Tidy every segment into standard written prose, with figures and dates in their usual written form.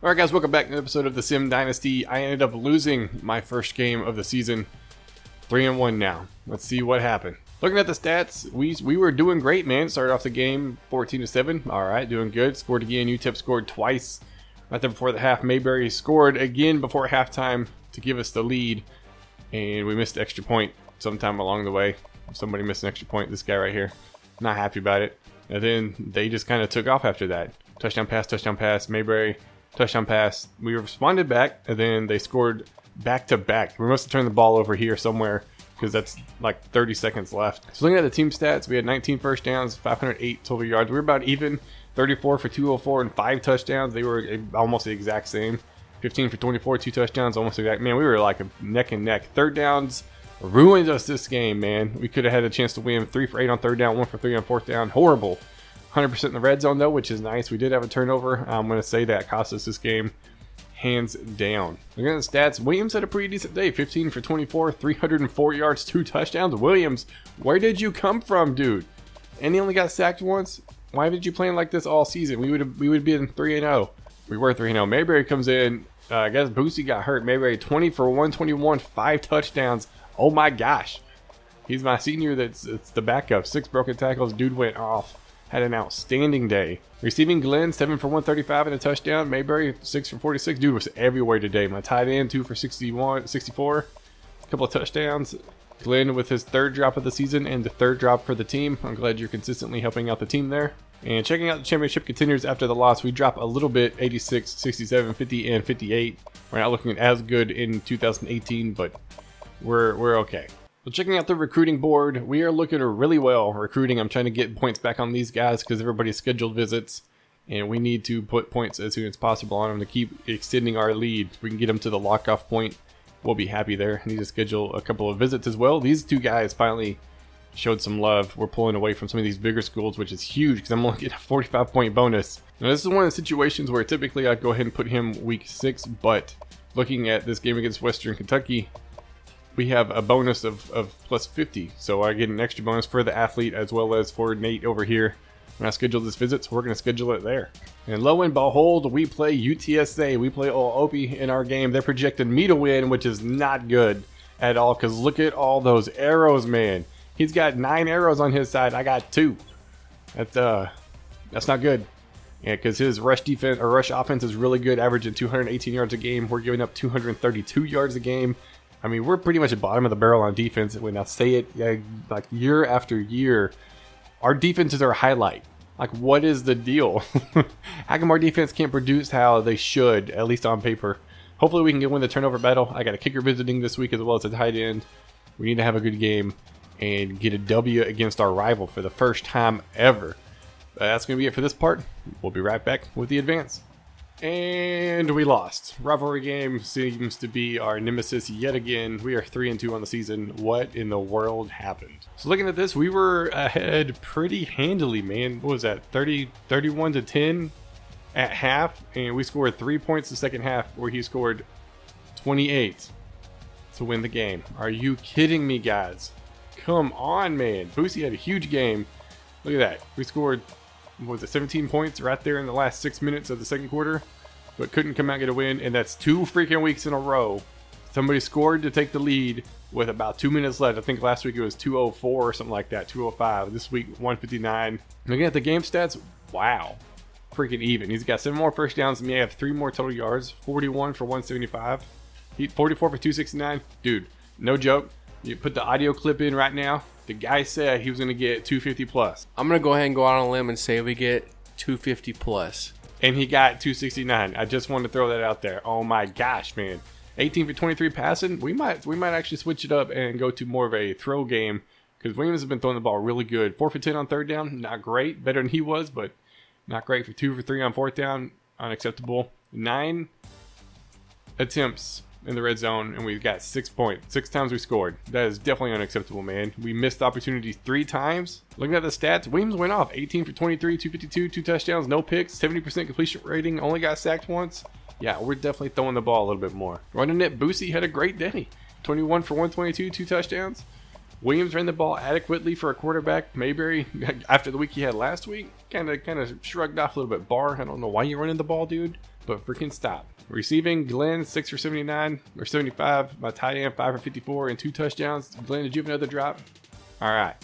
Alright guys, welcome back to an episode of the Sim Dynasty. I ended up losing my first game of the season. 3-1 now. Let's see what happened. Looking at the stats, we were doing great, man. Started off the game 14-7. Alright, doing good. Scored again. UTEP scored twice. Right there before the half. Mayberry scored again before halftime to give us the lead. And we missed the extra point sometime along the way. Somebody missed an extra point. This guy right here. Not happy about it. And then they just kind of took off after that. Touchdown pass, Mayberry. Touchdown pass. We responded back, and then they scored back-to-back. We must have turned the ball over here somewhere, because that's like 30 seconds left. So looking at the team stats, we had 19 first downs, 508 total yards. We were about even, 34 for 204 and 5 touchdowns. They were almost the exact same. 15 for 24, 2 touchdowns, almost exact. Man, we were like a neck and neck. Third downs ruined us this game, man. We could have had a chance to win. 3 for 8 on third down, 1 for 3 on fourth down. Horrible. 100% in the red zone though, which is nice. We did have a turnover. I'm going to say that cost us this game hands down. Looking at the stats, Williams had a pretty decent day. 15 for 24, 304 yards, 2 touchdowns. Williams, where did you come from, dude? And he only got sacked once. Why did you play like this all season? We would have been 3-0. We were 3-0. Mayberry comes in. I guess Boosie got hurt. Mayberry 20 for 121, 5 touchdowns. Oh my gosh. He's my senior. It's the backup. 6 broken tackles. Dude went off. Had an outstanding day. Receiving Glenn, 7 for 135 and a touchdown. Mayberry, 6 for 46. Dude was everywhere today. My tight end, 2 for 64. A couple of touchdowns. Glenn with his 3rd drop of the season and the 3rd drop for the team. I'm glad you're consistently helping out the team there. And checking out the championship contenders after the loss, we drop a little bit, 86, 67, 50, and 58. We're not looking as good in 2018, but we're okay. So checking out the recruiting board, we are looking really well recruiting. I'm trying to get points back on these guys because everybody's scheduled visits, and we need to put points as soon as possible on them to keep extending our lead. If we can get them to the lock-off point, we'll be happy there. Need to schedule a couple of visits as well. These 2 guys finally showed some love. We're pulling away from some of these bigger schools, which is huge because I'm only getting a 45-point bonus. Now this is one of the situations where typically I'd go ahead and put him week 6, but looking at this game against Western Kentucky, we have a bonus of plus 50. So I get an extra bonus for the athlete as well as for Nate over here. When I schedule this visit, so we're going to schedule it there. And lo and behold, we play UTSA. We play Opie in our game. They're projecting me to win, which is not good at all because look at all those arrows, man. He's got 9 arrows on his side. I got 2. That's not good. Yeah, because his rush defense or rush offense is really good, averaging 218 yards a game. We're giving up 232 yards a game. I mean, we're pretty much at the bottom of the barrel on defense. When I say it like year after year, our defense is our highlight. Like, what is the deal? How come our defense can't produce how they should, at least on paper? Hopefully we can win the turnover battle. I got a kicker visiting this week as well as a tight end. We need to have a good game and get a W against our rival for the first time ever. That's going to be it for this part. We'll be right back with the advance. And we lost. Rivalry game seems to be our nemesis yet again. We are 3-2 on the season. What in the world happened? So looking at this, we were ahead pretty handily, man. What was that? 31-10 at half, and we scored 3 points the second half where he scored 28 to win the game. Are you kidding me, guys? Come on, man. Boosie had a huge game. Look at that. We scored, what was it, 17 points right there in the last 6 minutes of the second quarter, but couldn't come out and get a win, and that's 2 freaking weeks in a row. Somebody scored to take the lead with about 2 minutes left. I think last week it was 2:04 or something like that, 2:05. This week, 1:59. Looking at the game stats, wow. Freaking even. He's got 7 more first downs than me. I have 3 more total yards, 41 for 175. 44 for 269. Dude, no joke. You put the audio clip in right now. The guy said he was going to get 250 plus. I'm going to go ahead and go out on a limb and say we get 250 plus. And he got 269. I just wanted to throw that out there. Oh my gosh, man. 18 for 23 passing. We might actually switch it up and go to more of a throw game because Williams has been throwing the ball really good. 4 for 10 on third down. Not great. Better than he was, but not great. For 2 for 3 on fourth down. Unacceptable. 9 attempts in the red zone, and we've got 6 points. 6 times we scored. That is definitely unacceptable, man. We missed opportunities 3 times. Looking at the stats, Williams went off 18 for 23, 252, 2 touchdowns, no picks, 70% completion rating, only got sacked once. Yeah, we're definitely throwing the ball a little bit more. Running it, Boosie had a great day. 21 for 122, 2 touchdowns. Williams ran the ball adequately for a quarterback. Mayberry, after the week he had last week, kind of shrugged off a little bit. Barr, I don't know why you're running the ball, dude. but freaking stop. Receiving, Glenn 6 for 79 or 75. My tight end 5 for 54 and 2 touchdowns. Glenn, did you have another drop? All right.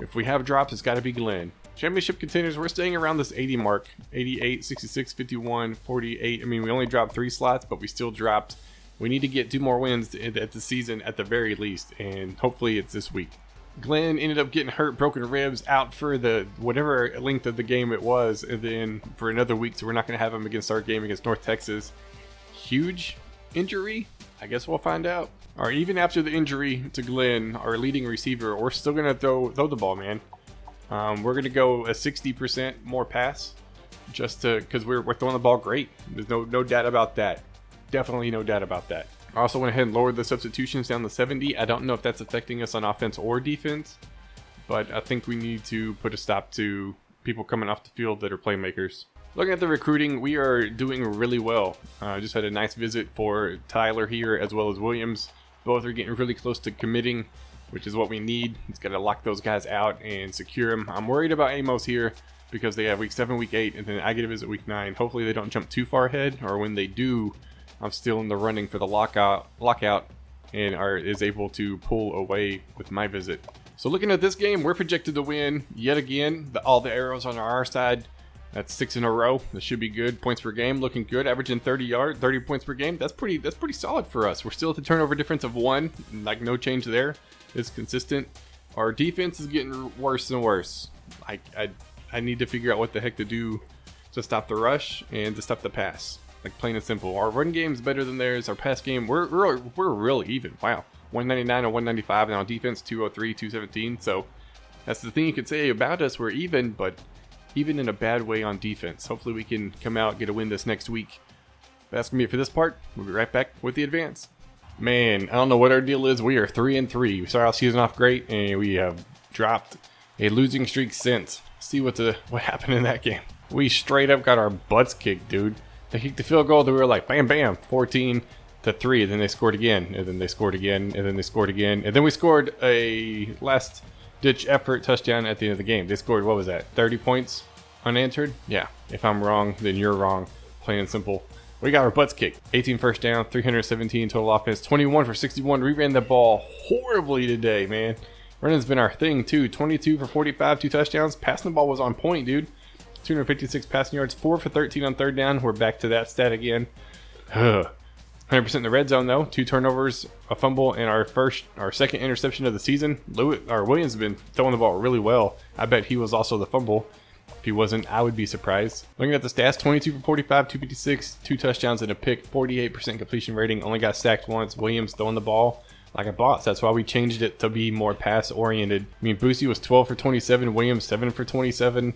If we have drops, it's got to be Glenn. Championship contenders, we're staying around this 80 mark. 88, 66, 51, 48. I mean, we only dropped 3 slots, but we still dropped. We need to get 2 more wins at the season at the very least, and hopefully it's this week. Glenn ended up getting hurt, broken ribs, out for the whatever length of the game it was, and then for another week, so we're not going to have him against our game against North Texas. Huge injury? I guess we'll find out. All right, even after the injury to Glenn, our leading receiver, we're still going to throw the ball, man. We're going to go a 60% more pass, just because we're throwing the ball great. There's no doubt about that. Definitely no doubt about that. I also went ahead and lowered the substitutions down to 70. I don't know if that's affecting us on offense or defense, but I think we need to put a stop to people coming off the field that are playmakers. Looking at the recruiting, we are doing really well. Just had a nice visit for Tyler here as well as Williams. Both are getting really close to committing, which is what we need. It's got to lock those guys out and secure them. I'm worried about Amos here because they have week 7, week 8, and then I get a visit week 9. Hopefully they don't jump too far ahead, or when they do, I'm still in the running for the lockout and is able to pull away with my visit. So looking at this game, we're projected to win yet again. All the arrows on our side. That's 6 in a row. That should be good. Points per game looking good. Averaging 30 points per game. That's pretty solid for us. We're still at the turnover difference of 1. Like no change there. It's consistent. Our defense is getting worse and worse. I need to figure out what the heck to do to stop the rush and to stop the pass. Like plain and simple. Our run game is better than theirs. Our pass game, we're real even. Wow. 199 and 195, and on defense 203, 217. So that's the thing you could say about us. We're even, but even in a bad way on defense. Hopefully we can come out and get a win this next week. That's gonna be it for this part. We'll be right back with the advance. Man, I don't know what our deal is. We are 3-3. We started our season off great, and we have dropped a losing streak since. See what happened in that game. We straight up got our butts kicked, dude. They kicked the field goal, they were like, bam, bam, 14-3, and then they scored again, and then they scored again, and then they scored again, and then we scored a last-ditch effort touchdown at the end of the game. They scored, what was that, 30 points unanswered? Yeah, if I'm wrong, then you're wrong, plain and simple. We got our butts kicked. 18 first down, 317 total offense, 21 for 61. We ran the ball horribly today, man. Running's been our thing, too. 22 for 45, 2 touchdowns. Passing the ball was on point, dude. 256 passing yards, 4 for 13 on third down. We're back to that stat again. 100% in the red zone, though. 2 turnovers, a fumble, and our second interception of the season. Williams has been throwing the ball really well. I bet he was also the fumble. If he wasn't, I would be surprised. Looking at the stats, 22 for 45, 256, 2 touchdowns and a pick, 48% completion rating. Only got sacked once. Williams throwing the ball like a boss. That's why we changed it to be more pass-oriented. I mean, Boosie was 12 for 27, Williams 7 for 27.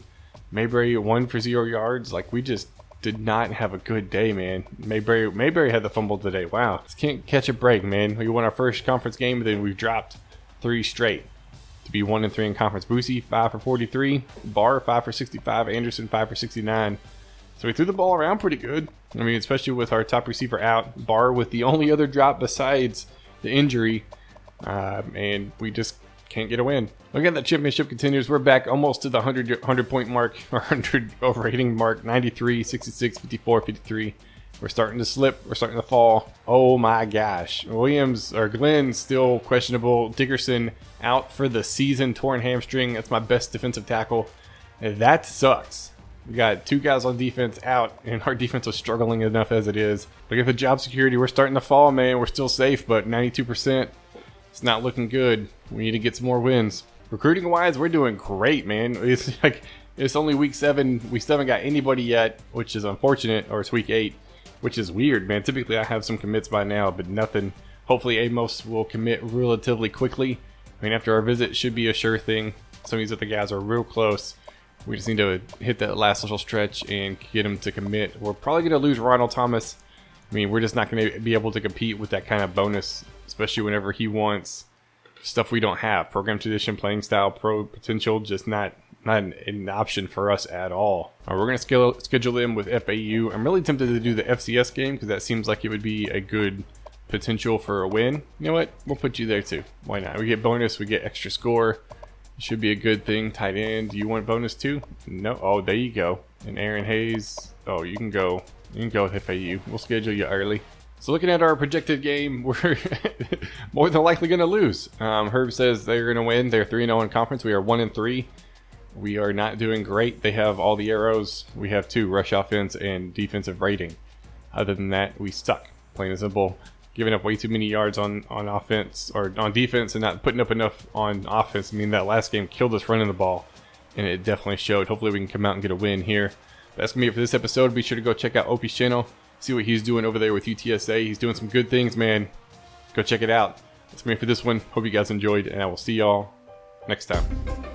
Mayberry 1 for 0 yards. Like, we just did not have a good day, man. Mayberry had the fumble today. Wow. Just can't catch a break, man. We won our first conference game, and then we've dropped 3 straight to be 1-3 in conference. Boosie 5 for 43. Barr 5 for 65. Anderson 5 for 69. So we threw the ball around pretty good. I mean, especially with our top receiver out. Barr with the only other drop besides the injury. And we just can't get a win. Look at that championship continues. We're back almost to the 100 point mark, or 100 overrating mark. 93, 66, 54, 53. We're starting to slip. We're starting to fall. Oh my gosh. Glenn still questionable. Dickerson out for the season, torn hamstring. That's my best defensive tackle. And that sucks. We got 2 guys on defense out, and our defense was struggling enough as it is. Look at the job security. We're starting to fall, man. We're still safe, but 92%. It's not looking good. We need to get some more wins. Recruiting wise, we're doing great, man. It's only week 7. We still haven't got anybody yet, which is unfortunate, or it's week 8, which is weird, man. Typically I have some commits by now, but nothing. Hopefully Amos will commit relatively quickly. I mean, after our visit, it should be a sure thing. Some of these other guys are real close. We just need to hit that last little stretch and get him to commit. We're probably going to lose Ronald Thomas. I mean, we're just not going to be able to compete with that kind of bonus, especially whenever he wants stuff we don't have. Program tradition, playing style, pro potential, just not an option for us at all. We're going to schedule him with FAU. I'm really tempted to do the FCS game because that seems like it would be a good potential for a win. You know what? We'll put you there too. Why not? We get bonus, we get extra score. Should be a good thing. Tight end. Do you want bonus too? No. Oh, there you go. And Aaron Hayes. Oh, you can go You can go with FAU. We'll schedule you early. So looking at our projected game, we're more than likely going to lose. Herb says they're going to win. They're 3-0 in conference. We are 1-3. We are not doing great. They have all the arrows. We have 2, rush offense and defensive rating. Other than that, we suck. Plain and simple. Giving up way too many yards on offense or on defense and not putting up enough on offense. I mean, that last game killed us running the ball, and it definitely showed. Hopefully we can come out and get a win here. That's going to be it for this episode. Be sure to go check out Opie's channel. See what he's doing over there with UTSA. He's doing some good things, man. Go check it out. That's me for this one. Hope you guys enjoyed, and I will see y'all next time.